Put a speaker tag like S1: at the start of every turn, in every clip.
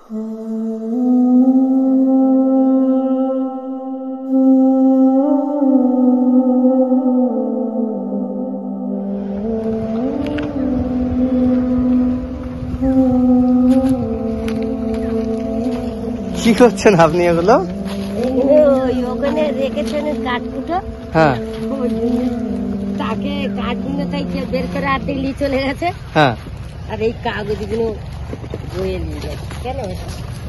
S1: কি করছেন আপনি এগুলো?
S2: ওখানে রেখেছেন কাঠগুলো।
S1: হ্যাঁ,
S2: তাকে কাঠগুলো থেকে বের করে হাতে নিয়ে চলে গেছে।
S1: হ্যাঁ,
S2: আর এই কাগজগুলো বয়ে নিয়ে গেছে। কেন?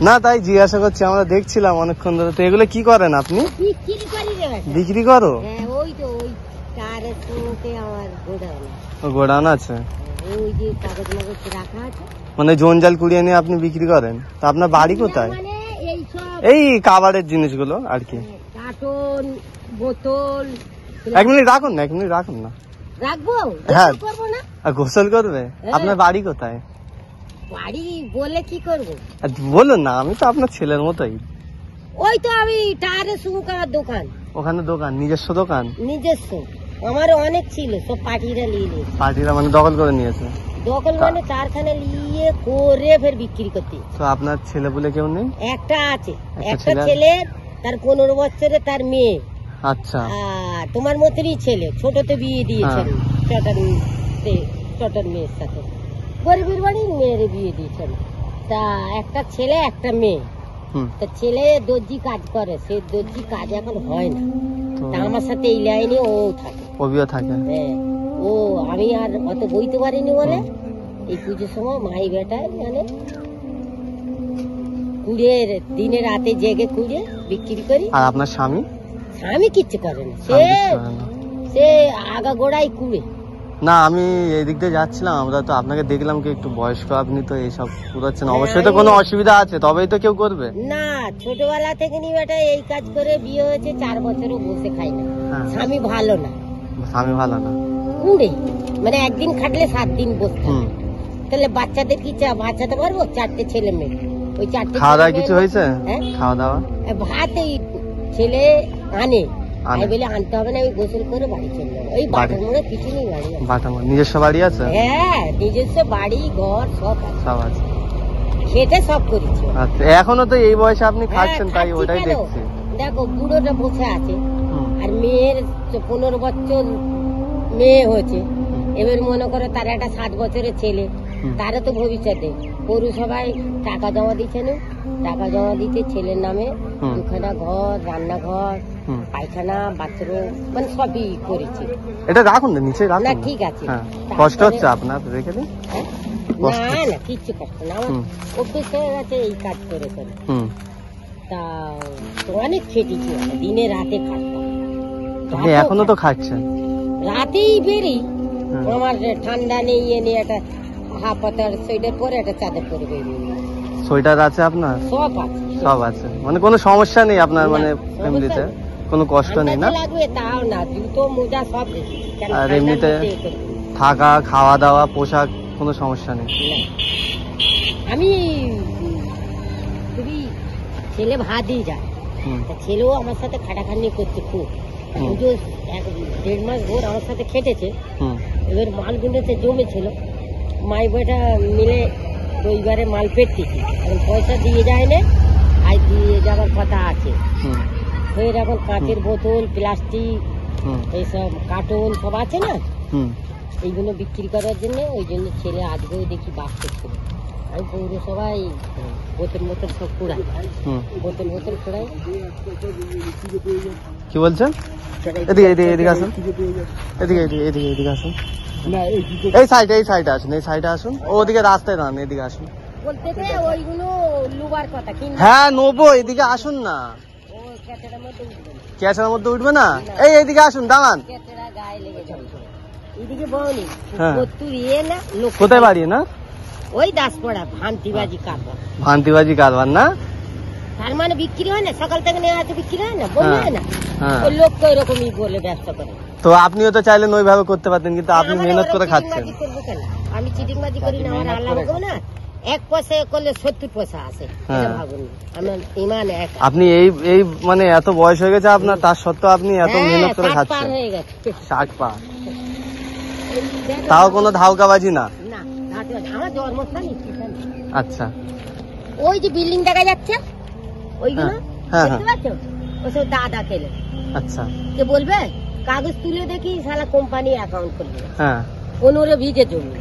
S1: না তাই জিজ্ঞাসা করছি, আমরা দেখছিলাম অনেকক্ষণ ধরে। তো এগুলো কি করেন আপনি?
S2: বিক্রি করি রে বেটা।
S1: বিক্রি করো?
S2: হ্যাঁ, ওই তো ওই তারের সঙ্গে আমার গোডাউন।
S1: গোডাউন আছে?
S2: ওই যে কাগজ মাগজ রাখা আছে।
S1: মানে জঞ্জাল কুড়িয়ে নিয়ে আপনি বিক্রি করেন? তো আপনার বাড়ি কোথায়?
S2: মানে এই সব
S1: এই কাবারের জিনিসগুলো আর কি।
S2: কার্টন, বোতল।
S1: 1 মিনিট রাখুন না, 1 মিনিট রাখুন না।
S2: রাখবো?
S1: হ্যাঁ।
S2: করবো না।
S1: আর গোসল করবে?
S2: হ্যাঁ।
S1: আপনার বাড়ি কোথায়?
S2: বাড়ি বলে কি করবো?
S1: আর বলুন না, আমি তো আপনার ছেলের মতোই।
S2: ওই তো আমি টায়ারের সঙ্গে আমার দোকান।
S1: ওখানে দোকান, নিজস্ব দোকান?
S2: নিজস্ব। আমার অনেক ছিল, সব পার্টিরা নিয়ে নিয়েছে।
S1: পার্টিরা মানে দখল করে নিয়েছে?
S2: দখল মানে কারখানা নিয়ে করে ফের বিক্রি করতে।
S1: তো আপনার ছেলে বলে কেউ নেই?
S2: একটা আছে,
S1: একটা
S2: একটা
S1: ছেলে?
S2: ছেলে, তার 15 বছরে তার মেয়ে।
S1: আচ্ছা।
S2: আর তোমার মতনই ছেলে, ছোটতে বিয়ে দিয়েছেন চটার মেয়ের সাথে। গরিবের বাড়ির মেয়ের বিয়ে দিয়েছেন। তা একটা ছেলে একটা মেয়ে। তা ছেলে দর্জি কাজ করে, সে দর্জি কাজ এখন হয় না। তা আমার সাথে এই লাইনে ও থাকে।
S1: ওবিও থাকে?
S2: হ্যাঁ। ও আমি আর অত বইতে পারিনি বলে এই পুজোর সময় মাই বেটায় মানে কুড়ে দিনে রাতে জেগে কুড়ে বিক্রি করি।
S1: আর আপনার স্বামী?
S2: স্বামী কিচ্ছু করে না, সে আগা গোড়াই কুড়ে।
S1: না, আমি এদিক দিয়ে যাচ্ছিলাম, আমরা তো আপনাকে দেখলাম কি একটু বয়স্ক, আপনি তো এইসব পুরাচ্ছেন। অবশ্যই তো কোনো অসুবিধা আছে, তবেই তো কেউ করবে।
S2: না, ছোটবেলা থেকে নি বেটা এই কাজ করে বিয়ে হয়েছে, 4 বছরও বসে খাই না। স্বামী ভালো না।
S1: স্বামী ভালো না?
S2: কুড়ে মানে একদিন খাটলে 7 দিন বসতে। তাহলে বাচ্চাদের কি বাঁচাতে পারবো? 4টে ছেলে মেয়ে, ওই 4টে।
S1: খাওয়া দাওয়া কিছু হয়েছে? খাওয়া দাওয়া
S2: ভাত এই ছেলে আনে, আমি বলে আনতে হবে না, আমি গোসল করে বাড়ি চলে যাবো। এই বাটার মোড়ে কিছু নেই বাড়ি।
S1: বাটার মোড় নিজস্ব বাড়ি আছে?
S2: হ্যাঁ, নিজস্ব বাড়ি ঘর সব আছে।
S1: সব আছে?
S2: খেতে সব করেছি।
S1: আচ্ছা, এখনো তো এই বয়সে আপনি খাচ্ছেন, তাই ওটাই দেখছি।
S2: দেখো বুড়োটা বসে আছে, আর মেয়ের 15 বছর মেয়ে হয়েছে। এবার মনে করো তার একটা 7 বছরের ছেলে, তারও তো ভবিষ্যতে পৌরসভায় টাকা জমা দিচ্ছে না। টাকা জমা দিতে ছেলের নামে 2খানা ঘর, রান্নাঘর, পায়খানা, বাথরুম মানে সবই করেছি।
S1: এটা রাখুন না, নিচে রাখুন
S2: না,
S1: না।
S2: ঠিক আছে।
S1: কষ্ট হচ্ছে আপনার, রেখে দিন।
S2: না না, কিচ্ছু কষ্ট না, আমার অভ্যেস হয়ে গেছে এই কাজ করে করে। তা অনেক খেটেছি, দিনে রাতে খাটতাম।
S1: আপনি এখনো তো খাচ্ছেন?
S2: রাতেই বেরি, আমার ঠান্ডা নেই এনে একটা হাফ পাতার সোয়েটার পরে একটা চাদর পরে বেরিয়ে।
S1: সোয়েটার আছে আপনার?
S2: সব আছে।
S1: সব আছে মানে কোনো সমস্যা নেই আপনার, মানে ফ্যামিলিতে কোনো কষ্ট নেই না?
S2: লাগবে তাও না, জুতো মোজা সব রেখেছি।
S1: আর এমনিতে থাকা, খাওয়া দাওয়া, পোশাক কোনো সমস্যা নেই?
S2: আমি খুবই ছেলে ভাতই যায়, ছেলেও আমার সাথে খাটাখাটনি করছে খুব। পুজো 1.5 মাস ভোর আমার সাথে খেটেছে। এবার মাল গুনেতে জমেছিল, মাই বইটা মিলে রবিবারে মাল পেটতেছি, এখন পয়সা দিয়ে যায় না, আজ দিয়ে যাওয়ার কথা আছে। ফের এখন কাঁচের বোতল, প্লাস্টিক, এইসব কার্টুন সব আছে না, এইগুলো বিক্রি করার জন্য, ওই জন্য ছেলে আজকেও দেখি বাস করছিল। আমি পৌরসভায় বোতল সব কুড়াই, বোতল কুড়াই।
S1: কি বলছেন? এদিকে এদিকে এদিকে আসুন, এদিকে এদিকে এদিকে এদিকে আসুন। এই সাইডে আসুন, এই সাইডে আসুন। ওদিকে রাস্তায় দাঁড়ান, এদিকে আসুন।
S2: বলতেছে ওইগুলো লুবার কথা, কিন্তু
S1: হ্যাঁ নেবো, এদিকে আসুন না। ক্যাচের মধ্যে উঠবে না? এই এদিকে আসুন, দাঁড়ান।
S2: এদিকে বউনি
S1: কোথায় বাড়ি না?
S2: ওই দাসপাড়া ভান্তিবাজি কারবার।
S1: ভান্তিবাজি কারবার না?
S2: তার মানে বিক্রি হয় না, সকাল থেকে নেওয়া আছে, বিক্রি হয় না, বলবে হয় না। ওই লোক তো এরকমই বলে ব্যবসা করে।
S1: তো আপনিও তো চাইলেন ওইভাবে করতে পারতেন, কিন্তু আপনি মেহনত করে খাচ্ছেন।
S2: আমি চিটিংবাজি করি না, আমার আল্লাহ হুকুম না। 1 পয়সা করলে 70 পয়সা আসে, ভাবুন। আমার ইমান এক।
S1: আপনি এই মানে এত বয়স হয়ে গেছে আপনার, তার সত্ত্বেও আপনি এত মেহনত করে খাচ্ছেন। 60 পার। তাও কোনো ধাউকাবাজি না?
S2: না, আমার জন্মস্থান।
S1: আচ্ছা,
S2: ওই যে বিল্ডিং দেখা যাচ্ছে ওইগুলো
S1: হ্যাঁ,
S2: দেখতে পাচ্ছ, ওসব দাদা খেলে।
S1: আচ্ছা
S2: কে বলবে কাগজ তুলে দেখি শালা কোম্পানি অ্যাকাউন্ট করবে,
S1: হ্যাঁ
S2: 15 বিঘে জমি,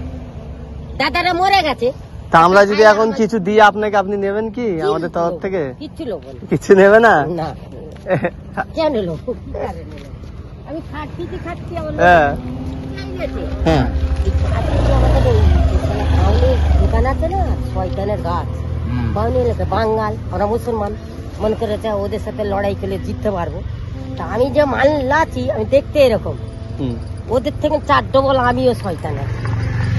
S2: দাদারা মরে গেছে।
S1: তা আমরা যদি এখন কিছু দিই আপনাকে, আপনি নেবেন কি আমাদের তরফ থেকে?
S2: কিচ্ছু লোক বলে
S1: কিছু নেবে না?
S2: না, কেন লোক? আমি খাচ্ছি আমার লোক
S1: হ্যাঁ
S2: খাই গেছে।
S1: হ্যাঁ
S2: আজকে আমাদের ওই বাউনের দোকান আছে না, শয়তানের গাছ, বাউনি লোকে বাঙাল, আমরা মুসলমান, মনে করেছে ওদের সাথে লড়াই করলে জিততে পারবো। তা আমি যে মাল লাছি আমি দেখতে এরকম, ওদের থেকে 4 ডবল আমিও শয়তান আছি।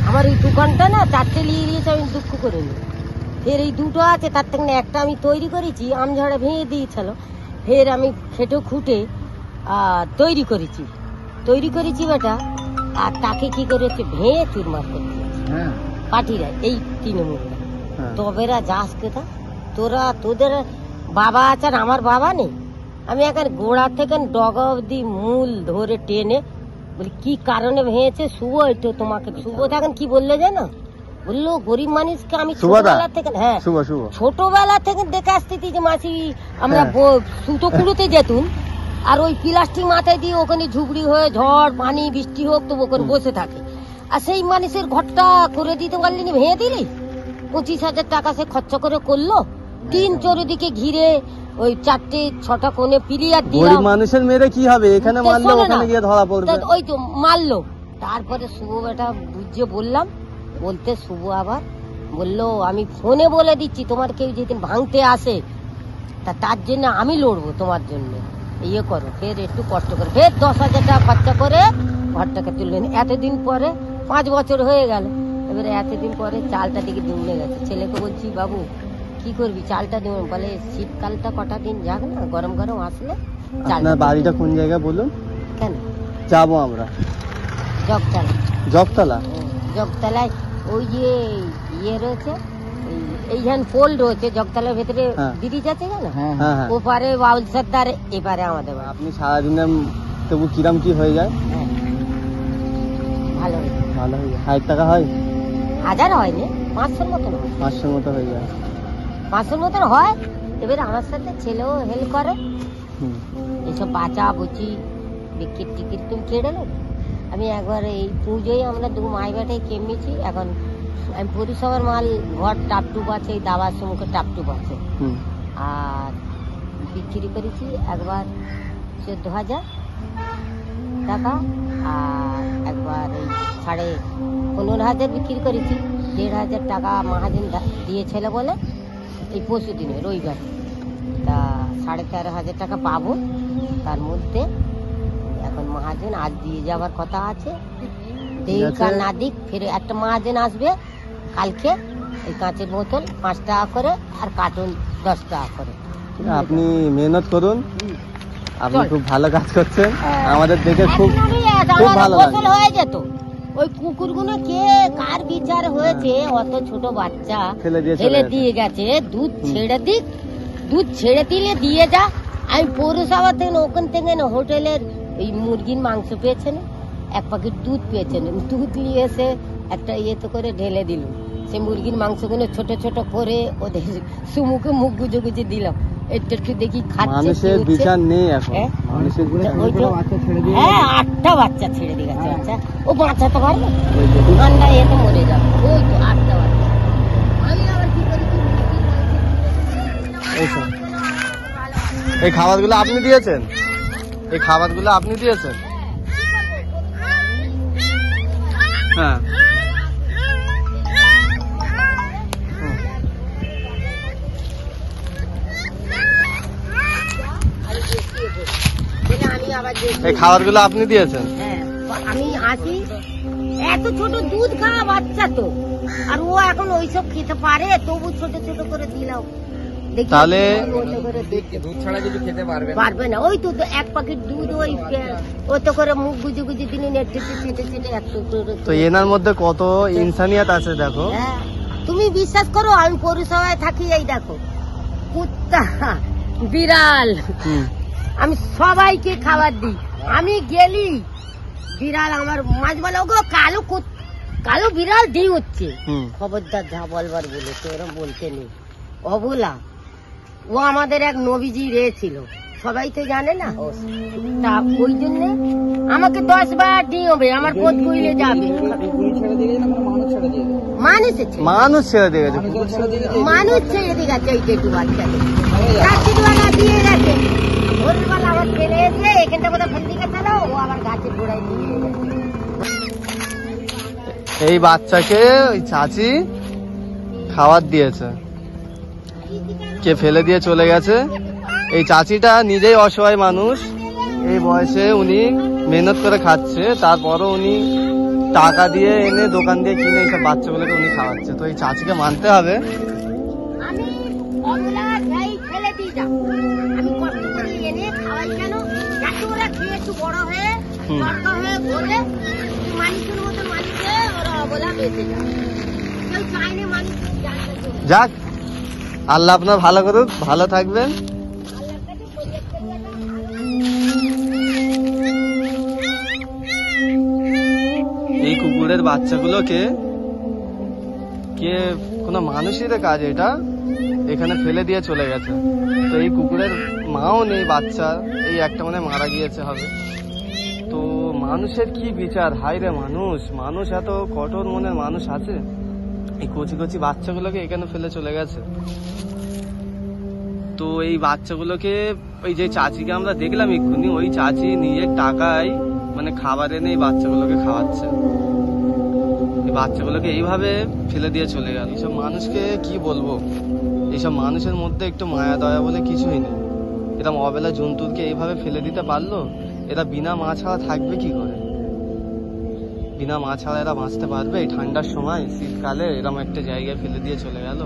S2: আমার এই দোকানটা না 4টে নিয়ে নিয়েছে, আমি দুঃখ করিনি। ফের এই 2টো আছে, তার থেকে একটা আমি তৈরি করেছি, আমঝাড়া ভেঙে দিয়েছিল, ফের আমি খেটে খুঁটে তৈরি করেছি বেটা। আর তাকে কি করেছে ভেঙে চুরমার করতে পাঠিরা এই তৃণমূলরা। তবেরা যাস কোথা, তোদের বাবা আছে আর আমার বাবা নেই। আমি এখন গোড়া থেকে ডগা অব্দি মূল ধরে টেনে বলি কি কারণে ভেঙেছে। শুভ একটু তোমাকে শুভ এখন কি বললে জানো, বললো গরিব মানুষকে আমি ছোটবেলা থেকে, হ্যাঁ ছোটবেলা থেকে দেখে আসতেছি যে মাসি আমরা সুতো কুড়োতে যেতুম, আর ওই প্লাস্টিক মাথায় দিয়ে ওখানে ঝুপড়ি হয়ে ঝড় পানি বৃষ্টি হোক তো ওখানে বসে থাকে। আর সেই মানুষের ঘরটা করে দিতে পারলি না, ভেঙে দিলি। 25,000 টাকা সে খরচা করে করলো, 3 চতুর্দিকে ঘিরে ওই 4-6টা কোণে পিলিয়ার দিলাম।
S1: মানুষের মেরে কি হবে, এখানে মারলো ওখানে গিয়ে ধরা পড়বে,
S2: ওই তো মারলো। তারপরে শুভ বেটা বুঝিয়ে বললাম, বলতে শুভ আবার বললো আমি ফোনে বলে দিচ্ছি তোমার কেউ যেদিন ভাঙতে আসে তা তার জন্য আমি লড়বো তোমার জন্য, ইয়ে করো। ফের একটু কষ্ট করে ফের 10,000 টাকা খরচা করে ঘরটাকে তুললেন। এতদিন পরে 5 বছর হয়ে গেল, এবারে এতদিন পরে চালটা দিকে দৌড়ে গেছে। ছেলেকে বলছি বাবু কি করবি, চালটা দেবেন? বলে শীতকালটা কটা দিন যাক না, গরম গরম আসলে।
S1: আপনার বাড়িটা কোন জায়গায় বলুন?
S2: কেন
S1: যাবো আমরা?
S2: জগতলায় ওই যে ইয়ে রয়েছে, এইখান পোল রয়েছে জগতলার ভেতরে, ব্রিজ আছে না, ওপারে বাউল সর্দার, এপারে আমাদের।
S1: আপনি সারাদিনে তবু কিরাম কি হয়ে যায়?
S2: ভালো হয়ে যায়।
S1: 1000 টাকা হয়?
S2: 1000 হয়নি, 500 মতন হয়।
S1: 500 মতো হয়ে যায়।
S2: 500 মতন হয়। এবার আমার সাথে ছেলেও হেল্প করে, এইসব বাঁচা বুচি বিক্রির টিকিট তুমি কেড়ে নেবে। আমি একবার এই পুজোয় আমরা 2 মাই বেটাই কেমেছি। এখন আমি পরিষেবার মাল ঘর টাপটুপ আছে, এই দাবার সম্মুখে টাপটুপ আছে, আর বিক্রি করেছি একবার 14,000 টাকা, আর একবার এই 15,500 বিক্রি করেছি। 1,500 টাকা মহাজন দিয়েছিল বলে এই পরশু দিনে রবিবার, তা 13,500 টাকা পাবো। তার মধ্যে এখন মহাজন আজ দিয়ে যাওয়ার কথা আছে, দেখ না দিক। ফের একটা মহাজন আসবে কালকে, এই কাঁচের বোতল 5 টাকা করে আর কার্টুন 10 টাকা করে।
S1: আপনি মেহনত করুন, আপনি খুব ভালো কাজ করছেন, আমাদের দেখে খুব ভালো
S2: হয়ে যেত। ওই কুকুরগুলো কে কার বিচার হয়েছে, অত ছোট বাচ্চা ফেলে দিয়ে গেছে। দুধ ছেড়ে দিলে দিয়ে যা। আমি পৌরসভা থেকে ওখান থেকে হোটেলের ওই মুরগির মাংস পেয়েছেন, 1 প্যাকেট দুধ পেয়েছেন, দুধ নিয়ে এসে একটা ইয়েতে করে ঢেলে দিল। সে মুরগির মাংসগুলো ছোট ছোট করে ওদের সুমুখে মুখ গুজে গুজে দিলাম, একটু একটু দেখি খাচ্ছে।
S1: মানুষের বিচার নেই এখন,
S2: হ্যাঁ 8টা বাচ্চা ছেড়ে দিয়ে গেছে। আচ্ছা ও বাঁচাতে পারবে, ঠান্ডা এতে মরে যাবে। ওই তো 8টা বাচ্চা। আমি আবার কি করি,
S1: এই খাবারগুলো আপনি দিয়েছেন? এই খাবারগুলো আপনি দিয়েছেন? হ্যাঁ এই খাবারগুলো আপনি দিয়েছেন?
S2: হ্যাঁ আমি আসি, এত ছোট দুধ খাওয়া বাচ্চা তো, আর ও এখন ওইসব খেতে পারে, তবু ছোট ছোট করে দিলাম।
S1: তাহলে
S3: দুধ ছাড়া কিছু খেতে
S2: পারবে না। ওই তো 1 প্যাকেট দুধ ওই ওতে করে মুখ গুজে গুজে দিলে
S1: তো এনার মধ্যে কত ইনসানিয়াত আছে দেখো।
S2: হ্যাঁ তুমি বিশ্বাস করো, আমি পৌরসভায় থাকি, এই দেখো কুত্তা বিড়াল আমি সবাইকে খাবার দিই। আমি গেলি বিড়াল আমার মাঝ বলে ওগো কালো বিড়াল ডিম হচ্ছে, খবরদার যা বলবার বলেছে, ওরা বলতে নেই। অবলা, ও আমাদের এক নবীজি রে ছিল, সবাই তো জানে না। তা ওই জন্য আমাকে 10 বার দিয়ে হবে, আমার পথ কইলে যাবে।
S1: মানুষ ছেড়ে দিয়ে গেছে।
S2: মানুষ ছেড়ে দিয়ে গেছে। এই একটু বাচ্চাদের রাত্রিবেলা দিয়ে গেছে, ভোরবেলা আমার ছেলে এসে এখানটা বোধহয় ফেল দিকে ফেলো, ও আবার গাছের গোড়ায় দিয়ে গেছে।
S1: এই বাচ্চাকে ওই চাচি খাবার দিয়েছে, কে ফেলে দিয়ে চলে গেছে। এই চাচিটা নিজেই অসহায় মানুষ, এই বয়সে উনি মেহনত করে খাচ্ছে, তারপরও উনি টাকা দিয়ে এনে দোকান দিয়ে কিনে এইসব বাচ্চাগুলোকে উনি খাওয়াচ্ছে। তো এই চাচিকে মানতে হবে।
S2: আমি অবলা যাই ফেলে দিয়ে যাও, আমি কষ্ট করে এনে খাওয়াই কেন, যাতে ওরা খেয়ে একটু বড় হয়ে দরকার হয়ে ঘুরে মানুষের মতো মানুষে ওরা অবলা বেঁচে যায়। কেউ চাইলে মানুষ জানতে চায়।
S1: যাক, আল্লাহ আপনার ভালো করুক, ভালো থাকবেন।
S2: আল্লাহর কাছে প্রত্যেক
S1: এই কুকুরের বাচ্চাগুলোকে কে, কোনো মানুষের কাজ এটা, এখানে ফেলে দিয়ে চলে গেছে। তো এই কুকুরের মাও নেই, বাচ্চা এই একটা মানে মারা গিয়েছে হবে। তো মানুষের কি বিচার, হায় রে মানুষ, মানুষ এত কঠোর মনের মানুষ আছে, এই কচি কচি বাচ্চাগুলোকে এখানে ফেলে চলে গেছে। তো এই বাচ্চাগুলোকে ওই যে চাচিকে আমরা দেখলাম এক্ষুনি, ওই চাচি নিজের টাকায় মানে খাবার এনে এই বাচ্চাগুলোকে খাওয়াচ্ছে। এই বাচ্চাগুলোকে এইভাবে ফেলে দিয়ে চলে গেল। এইসব মানুষকে কি বলবো, এইসব মানুষের মধ্যে একটু মায়া দয়া বলে কিছুই নেই। এরকম অবেলা জন্তুকে এইভাবে ফেলে দিতে পারলো। এরা বিনা মা ছাড়া থাকবে কি করে? বিনা মা ছাড়া এরা বাঁচতে পারবে? এই ঠান্ডার সময়, শীতকালে এরকম একটা জায়গায় ফেলে দিয়ে চলে গেল।